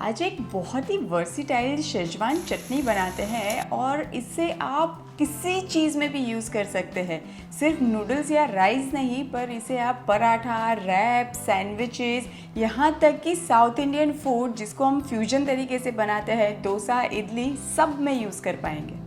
आज एक बहुत ही वर्सिटाइल शेजवान चटनी बनाते हैं और इससे आप किसी चीज़ में भी यूज़ कर सकते हैं। सिर्फ नूडल्स या राइस नहीं, पर इसे आप पराठा, रैप, सैंडविचेस, यहाँ तक कि साउथ इंडियन फूड जिसको हम फ्यूजन तरीके से बनाते हैं, डोसा, इडली, सब में यूज़ कर पाएंगे।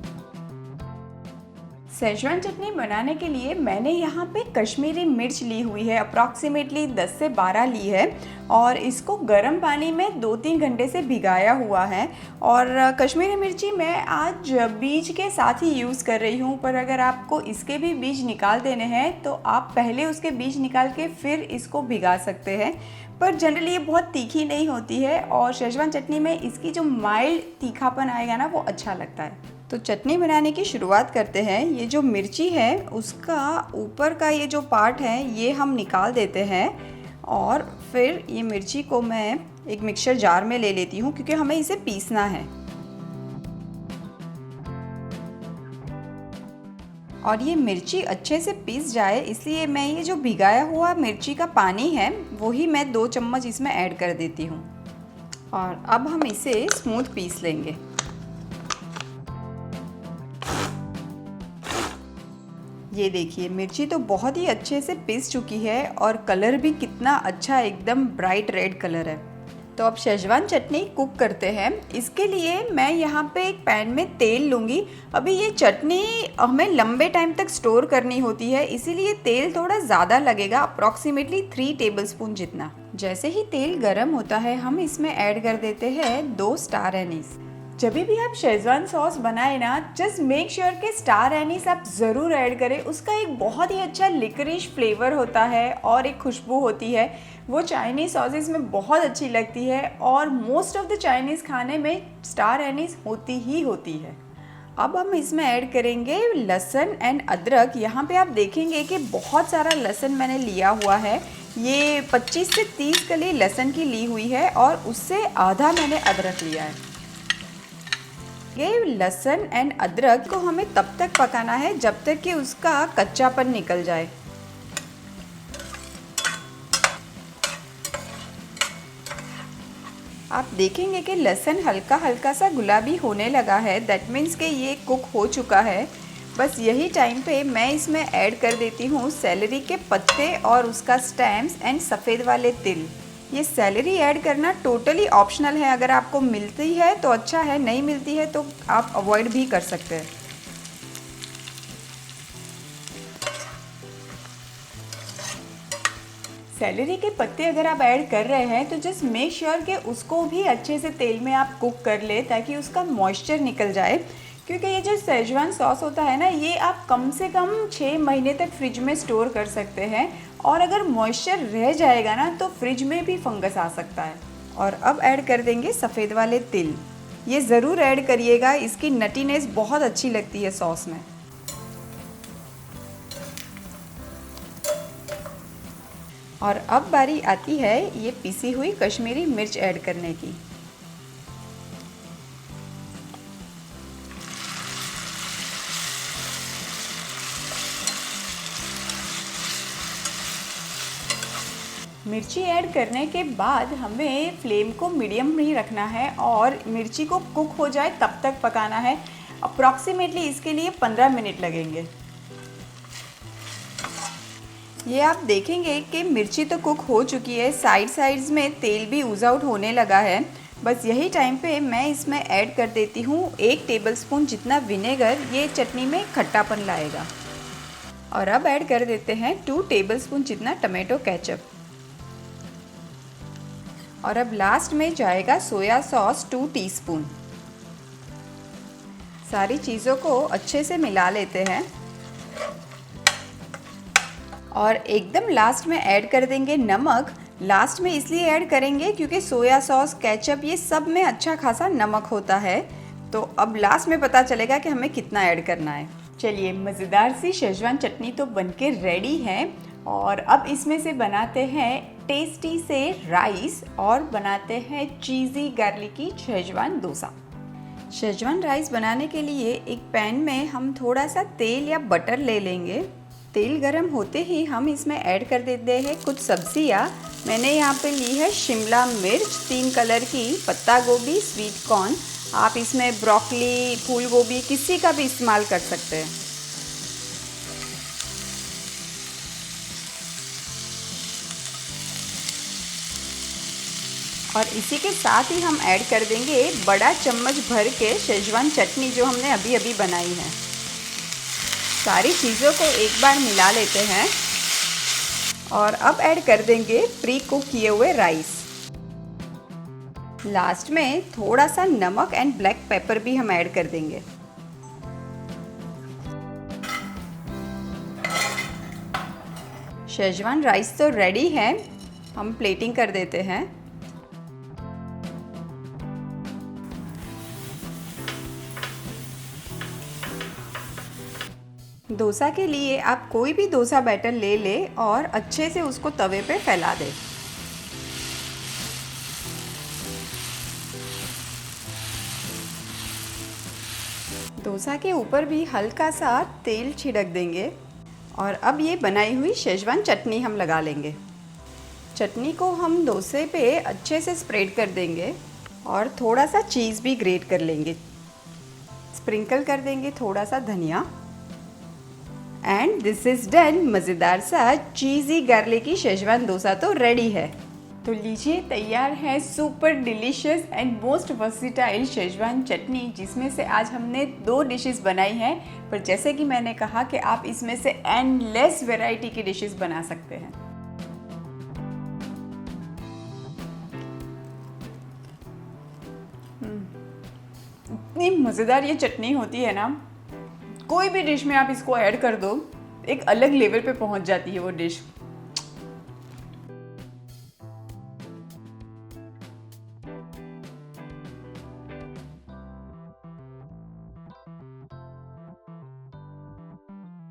शेजवान चटनी बनाने के लिए मैंने यहाँ पे कश्मीरी मिर्च ली हुई है, अप्रॉक्सीमेटली 10 से 12 ली है और इसको गर्म पानी में 2-3 घंटे से भिगाया हुआ है। और कश्मीरी मिर्ची मैं आज बीज के साथ ही यूज़ कर रही हूँ, पर अगर आपको इसके भी बीज निकाल देने हैं तो आप पहले उसके बीज निकाल के फिर इसको भिगा सकते हैं। पर जनरली ये बहुत तीखी नहीं होती है और शेजवान चटनी में इसकी जो माइल्ड तीखापन आएगा ना, वो अच्छा लगता है। तो चटनी बनाने की शुरुआत करते हैं। ये जो मिर्ची है उसका ऊपर का ये जो पार्ट है ये हम निकाल देते हैं और फिर ये मिर्ची को मैं एक मिक्सर जार में ले लेती हूँ क्योंकि हमें इसे पीसना है। और ये मिर्ची अच्छे से पीस जाए इसलिए मैं ये जो भिगाया हुआ मिर्ची का पानी है वही मैं 2 चम्मच इसमें ऐड कर देती हूँ। और अब हम इसे स्मूथ पीस लेंगे। ये देखिए मिर्ची तो बहुत ही अच्छे से पीस चुकी है और कलर भी कितना अच्छा, एकदम ब्राइट रेड कलर है। तो अब शेजवान चटनी कुक करते हैं। इसके लिए मैं यहाँ पे एक पैन में तेल लूँगी। अभी ये चटनी हमें लंबे टाइम तक स्टोर करनी होती है, इसीलिए तेल थोड़ा ज़्यादा लगेगा, अप्रॉक्सीमेटली 3 टेबलस्पून जितना। जैसे ही तेल गर्म होता है हम इसमें ऐड कर देते हैं 2 स्टार एनीस। जब भी आप शेजवान सॉस बनाए ना, जस्ट मेक श्योर कि स्टार एनीस आप ज़रूर ऐड करें। उसका एक बहुत ही अच्छा लिकरिश फ्लेवर होता है और एक खुशबू होती है, वो चाइनीज़ सॉसेस में बहुत अच्छी लगती है और मोस्ट ऑफ द चाइनीज़ खाने में स्टार एनीस होती ही होती है। अब हम इसमें ऐड करेंगे लहसुन एंड अदरक। यहाँ पे आप देखेंगे कि बहुत सारा लहसुन मैंने लिया हुआ है। ये 25 से 30 कली लहसुन की ली हुई है और उससे आधा मैंने अदरक लिया है। ये लहसुन एंड अदरक को हमें तब तक पकाना है जब तक कि उसका कच्चापन निकल जाए। आप देखेंगे कि लहसुन हल्का हल्का सा गुलाबी होने लगा है, दैट मीन्स कि ये कुक हो चुका है। बस यही टाइम पे मैं इसमें ऐड कर देती हूँ सेलेरी के पत्ते और उसका स्टेम्स एंड सफ़ेद वाले तिल। ये सेलेरी ऐड करना टोटली ऑप्शनल है, अगर आपको मिलती है तो अच्छा है, नहीं मिलती है तो आप अवॉइड भी कर सकते हैं। सेलेरी के पत्ते अगर आप ऐड कर रहे हैं तो जस्ट मेक श्योर कि उसको भी अच्छे से तेल में आप कुक कर ले ताकि उसका मॉइस्चर निकल जाए। क्योंकि ये जो शेजवान सॉस होता है ना, ये आप कम से कम 6 महीने तक फ्रिज में स्टोर कर सकते हैं और अगर मॉइस्चर रह जाएगा ना तो फ्रिज में भी फंगस आ सकता है। और अब ऐड कर देंगे सफ़ेद वाले तिल। ये ज़रूर ऐड करिएगा, इसकी नटीनेस बहुत अच्छी लगती है सॉस में। और अब बारी आती है ये पीसी हुई कश्मीरी मिर्च ऐड करने की। मिर्ची ऐड करने के बाद हमें फ्लेम को मीडियम ही रखना है और मिर्ची को कुक हो जाए तब तक पकाना है। अप्रॉक्सीमेटली इसके लिए 15 मिनट लगेंगे। ये आप देखेंगे कि मिर्ची तो कुक हो चुकी है, साइड्स में तेल भी ऊज आउट होने लगा है। बस यही टाइम पे मैं इसमें ऐड कर देती हूँ 1 टेबलस्पून जितना विनेगर, ये चटनी में खट्टापन लाएगा। और अब ऐड कर देते हैं 2 टेबलस्पून जितना टमाटो केचप। और अब लास्ट में जाएगा सोया सॉस 2 टीस्पून। सारी चीज़ों को अच्छे से मिला लेते हैं और एकदम लास्ट में ऐड कर देंगे नमक। लास्ट में इसलिए ऐड करेंगे क्योंकि सोया सॉस, केचप, ये सब में अच्छा खासा नमक होता है, तो अब लास्ट में पता चलेगा कि हमें कितना ऐड करना है। चलिए, मज़ेदार सी शेजवान चटनी तो बनके रेडी है और अब इसमें से बनाते हैं टेस्टी से राइस और बनाते हैं cheesy garlicky Schezwan dosa. Schezwan rice बनाने के लिए एक पैन में हम थोड़ा सा तेल या बटर ले लेंगे। तेल गरम होते ही हम इसमें ऐड कर देते हैं कुछ सब्जियाँ। मैंने यहाँ पे ली है शिमला मिर्च 3 कलर की, पत्ता गोभी, स्वीट कॉर्न। आप इसमें ब्रोकली, फूल गोभी किसी का भी इस्तेमाल कर सकते हैं। और इसी के साथ ही हम ऐड कर देंगे बड़ा चम्मच भर के शेजवान चटनी जो हमने अभी अभी बनाई है। सारी चीज़ों को एक बार मिला लेते हैं और अब ऐड कर देंगे प्री कुक किए हुए राइस। लास्ट में थोड़ा सा नमक एंड ब्लैक पेपर भी हम ऐड कर देंगे। शेजवान राइस तो रेडी है, हम प्लेटिंग कर देते हैं। डोसा के लिए आप कोई भी डोसा बैटर ले ले और अच्छे से उसको तवे पे फैला दें। डोसा के ऊपर भी हल्का सा तेल छिड़क देंगे और अब ये बनाई हुई शेजवान चटनी हम लगा लेंगे। चटनी को हम डोसे पे अच्छे से स्प्रेड कर देंगे और थोड़ा सा चीज़ भी ग्रेट कर लेंगे। स्प्रिंकल कर देंगे थोड़ा सा धनिया। And this is done. मज़ेदार सा चीज़ी गार्लिकी शेजवान डोसा तो रेडी है। तो लीजिए, तैयार है super delicious and most versatile Schezwan chutney, जिसमें से आज हमने 2 डिशेस बनाई हैं। पर जैसे कि मैंने कहा कि आप इसमें से एंडलेस वैरायटी की डिशेस बना सकते हैं। इतनी मज़ेदार ये चटनी होती है ना, कोई भी डिश में आप इसको ऐड कर दो, एक अलग लेवल पे पहुंच जाती है वो डिश।